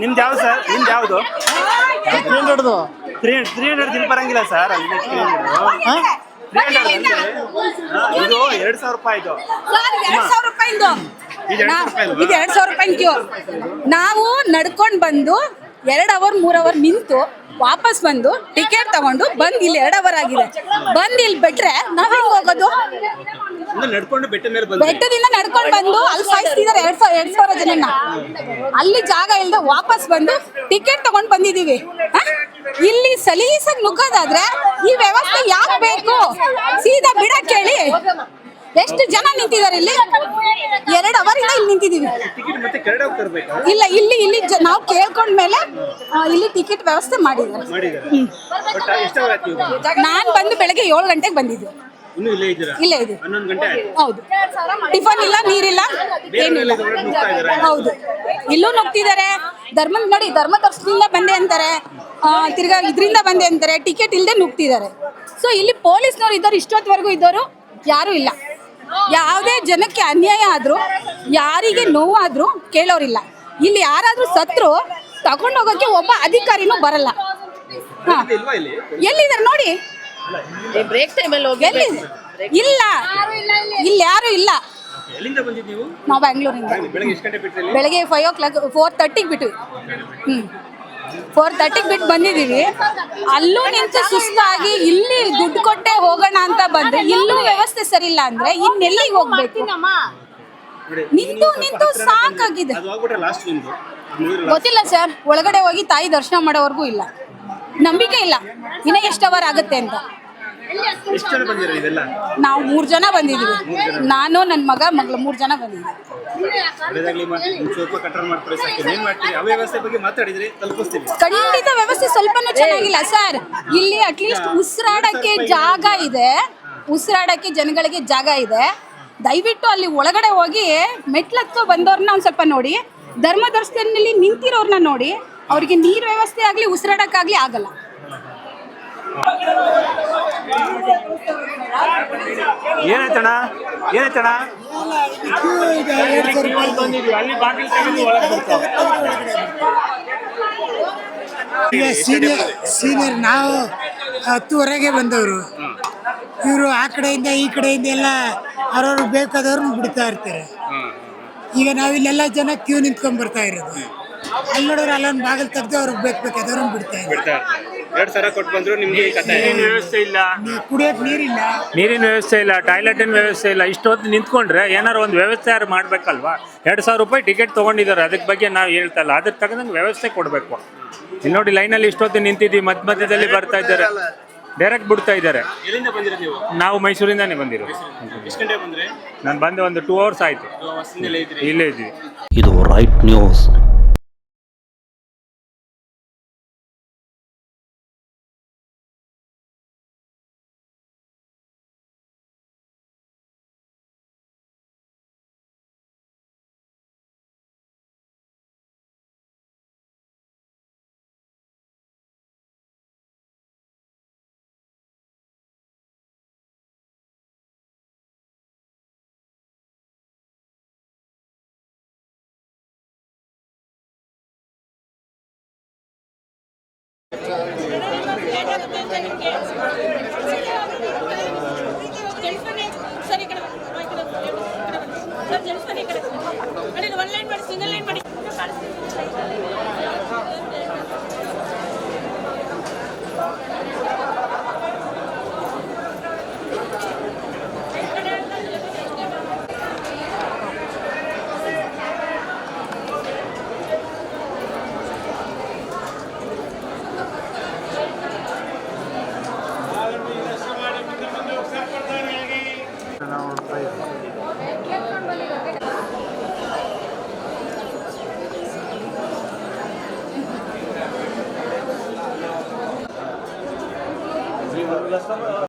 ನಿಮ್ದು ಯಾವ್ದು ಸರ್? ನಿಮ್ದು ಯಾವುದು? 300 ದಿನ ಬರಂಗಿಲ್ಲ ಸರ್. ಅಲ್ಲಿ 300 ಇದು 2000 ರೂಪಾಯಿ. ಇದು 2000 ರೂಪಾಯಿದು. ಇದು 2000 ರೂಪಾಯಿ. ನಾವು ನಡ್ಕೊಂಡು ಬಂದು 2 ಅವರ್ 3 ಅವರ್ ನಿಂತು ವಾಪಸ್ ಬಂದು ಟಿಕೆಟ್ ತಗೊಂಡು ಬಂದು ಇಲ್ಲಿ 2 ಅವರ್ ಆಗಿದೆ. ಬಂದು ಇಲ್ಲಿ ಬಿಟ್ರೆ ನಾವ್ ಹೆಂಗ್ ಹೋಗೋದು? ಬೆಟ್ಟದಿಂದ ನಡ್ಕೊಂಡು ಬಂದು ಅಲ್ಲಿ ಸಾಯಿಸ್ತಿದ್ದಾರೆ 2,000 ಜನನ್ನ. ಅಲ್ಲಿ ಜಾಗ ಇಲ್ದೆ ವಾಪಸ್ ಬಂದು ಟಿಕೆಟ್ ತಗೊಂಡು ಬಂದಿದೀವಿ. ಇಲ್ಲಿ ಸಲೀಸಾಗಿ ನುಗ್ಗೋದಾದ್ರೆ ಈ ವ್ಯವಸ್ಥೆ ಯಾಕೆ ಬೇಕು? ಸೀದಾ ಬಿಡಕ್ ಹೇಳಿ. ಎಷ್ಟು ಜನ ನಿಂತಿದ್ದಾರೆ ಇಲ್ಲಿ? 2 ಅವರಿಂದ ಇಲ್ಲಿ ನಿಂತಿದೀವಿ. ಇಲ್ಲ ಇಲ್ಲಿ ನಾವು ಕೇಳ್ಕೊಂಡ್ಮೇಲೆ ಇಲ್ಲಿ ಟಿಕೆಟ್ ವ್ಯವಸ್ಥೆ ಮಾಡಿದ್ದಾರೆ. ನಾನ್ ಬಂದು ಬೆಳಗ್ಗೆ 7 ಗಂಟೆಗೆ ಬಂದಿದ್ದೆ. ಇಲ್ಲೇ ಇದೆ. ಹೌದು. ಟಿಫನ್ ಇಲ್ಲ, ನೀರಿಲ್ಲ, ಏನಿಲ್ಲ. ಹೌದು, ಇಲ್ಲೂ ನುಗ್ತಿದ್ದಾರೆ. ನೋಡಿ, ಧರ್ಮ ದರ್ಶನದಿಂದ ಬಂದೆ ಅಂತಾರೆ, ತಿರ್ಗಾ ಇದರಿಂದ ಬಂದೆ ಅಂತಾರೆ. ಟಿಕೆಟ್ ಇಲ್ಲದೆ ನುಗ್ತಿದ್ದಾರೆ. ಸೊ ಇಲ್ಲಿ ಪೊಲೀಸ್ನವ್ರು ಇದ್ದವ್ರು ಇಷ್ಟೊತ್ತವರೆಗೂ ಇದ್ದವರು ಯಾರು ಇಲ್ಲ. ಯಾವುದೇ ಜನಕ್ಕೆ ಅನ್ಯಾಯ ಆದ್ರೂ, ಯಾರಿಗೆ ನೋವಾದ್ರೂ ಕೇಳೋರಿಲ್ಲ. ಇಲ್ಲಿ ಯಾರಾದ್ರೂ ಸತ್ರು ತಗೊಂಡು ಹೋಗೋಕೆ ಒಬ್ಬ ಅಧಿಕಾರಿನೂ ಬರಲ್ಲ. ಎಲ್ಲಿದ್ದಾರೆ ನೋಡಿ? ಬ್ರೇಕ್ ಟೈಮಲ್ಲಿ ಹೋಗಿ ಎಲ್ಲಿ ಇಲ್ಲ, ಇಲ್ಲಿ ಯಾರು ಇಲ್ಲ. ನಾವು ಬೆಂಗಳೂರಿಂದ ಬೆಳಗ್ಗೆ 5 o'clock 4:30 ಬಿಟ್ಟು 4:30 ಬಿಟ್ಟು ಬಂದಿದ್ದೀವಿ. ಅಲ್ಲೂ ನಿಂತು ಸುಸ್ತಾಗಿ ಇಲ್ಲಿ ದುಡ್ಡು ಕೊಟ್ಟೆ ಹೋಗೋಣ ಅಂತ ಬಂದ್ರೆ ಇಲ್ಲೂ ವ್ಯವಸ್ಥೆ ಸರಿ ಇಲ್ಲ ಅಂದ್ರೆ ಇನ್ನೆಲ್ಲಿಗೆ ಹೋಗ್ಬೇಕು? ನಿಂತು ಸಾಕಾಗಿದೆ. ಗೊತ್ತಿಲ್ಲ ಸರ್, ಒಳಗಡೆ ಹೋಗಿ ತಾಯಿ ದರ್ಶನ ಮಾಡೋವರೆಗೂ ಇಲ್ಲ, ನಂಬಿಕೆ ಇಲ್ಲ ಇನ್ನ ಎಷ್ಟು ಅವರ್ ಆಗುತ್ತೆ ಅಂತ. ನಾವು 3 ಜನ ಬಂದಿದ್ದೀವಿ. ನಾನು, ನನ್ನ ಮಗಳು 3 ಜನ ಬಂದಿದ್ದೀವಿ. ಖಂಡಿತ ವ್ಯವಸ್ಥೆ ಸ್ವಲ್ಪನೂ ಚೆನ್ನಾಗಿಲ್ಲ ಸರ್. ಇಲ್ಲಿ ಅಟ್ಲೀಸ್ಟ್ ಉಸಿರಾಡಕ್ಕೆ ಜಾಗ ಇದೆ, ಉಸಿರಾಡಕ್ಕೆ ಜನಗಳಿಗೆ ಜಾಗ ಇದೆ. ದಯವಿಟ್ಟು ಅಲ್ಲಿ ಒಳಗಡೆ ಹೋಗಿ ಮೆಟ್ಲತ್ಕೊ ಬಂದವ್ರನ್ನ ಒಂದು ಸ್ವಲ್ಪ ನೋಡಿ. ಧರ್ಮ ದರ್ಶನದಲ್ಲಿ ನಿಂತಿರೋರ್ನ ನೋಡಿ. ಅವ್ರಿಗೆ ನೀರು ವ್ಯವಸ್ಥೆ ಆಗಲಿ, ಉಸಿರಾಡಕ್ಕಾಗಲಿ ಆಗಲ್ಲ. ಏನಾಯ್ತಣ್ಣ? ಸೀನಿಯರ್ ನಾವು 10:30ಗೆ ಬಂದವರು. ಇವರು ಆ ಕಡೆಯಿಂದ ಈ ಕಡೆಯಿಂದ ಎಲ್ಲ ಅವ್ರವ್ರು ಬೇಕಾದವ್ರನ್ನ ಬಿಡ್ತಾ ಇರ್ತಾರೆ. ಈಗ ನಾವಿಲ್ಲೆಲ್ಲ ಜನ ಕ್ಯೂ ನಿಂತ್ಕೊಂಡ್ ಬರ್ತಾ ಇರೋದು. ಅಲ್ಲಿ ನೋಡಿದ್ರೆ ಅಲ್ಲೊಂದು ಬಾಗಿಲು ತೆಗೆದು ಅವ್ರಿಗೆ ಬೇಕಾದವ್ರನ್ನ ಬಿಡ್ತಾ ಇದ್ದಾರೆ. 2,000 ಕೊಟ್ಟು ಬಂದ್ರು ನಿಮ್ಗೆ ವ್ಯವಸ್ಥೆ ಇಲ್ಲ, ಕುಡಿಯೋಕೆ ನೀರಿಲ್ಲ, ನೀರಿನ ವ್ಯವಸ್ಥೆ ಇಲ್ಲ, ಟಾಯ್ಲೆಟಿನ ವ್ಯವಸ್ಥೆ ಇಲ್ಲ. ಇಷ್ಟೊತ್ತು ನಿಂತ್ಕೊಂಡ್ರೆ ಏನಾರು ಒಂದು ವ್ಯವಸ್ಥೆ ಯಾರು ಮಾಡಬೇಕಲ್ವಾ? 2,000 ರೂಪಾಯಿ ಟಿಕೆಟ್ ತೊಗೊಂಡಿದ್ದಾರೆ, ಅದಕ್ಕೆ ಬಗ್ಗೆ ನಾವು ಹೇಳ್ತಾ ಇಲ್ಲ. ಅದ್ರ ತಕ್ಕಂಗೆ ವ್ಯವಸ್ಥೆ ಕೊಡಬೇಕು. ಇಲ್ಲಿ ನೋಡಿ, ಲೈನಲ್ಲಿ ಇಷ್ಟೊತ್ತು ನಿಂತಿದ್ದೀವಿ, ಮಧ್ಯದಲ್ಲಿ ಬರ್ತಾ ಇದ್ದಾರೆ, ಡೈರೆಕ್ಟ್ ಬಿಡ್ತಾ ಇದ್ದಾರೆ. ನಾವು ಮೈಸೂರಿಂದಾನೇ ಬಂದಿರೋದು. ನಾನು ಬಂದು ಒಂದು 2 hours ಆಯಿತು. ಇಲ್ಲೇ ಇದ್ವಿ. ಇದು ರೈಟ್ ನ್ಯೂಸ್.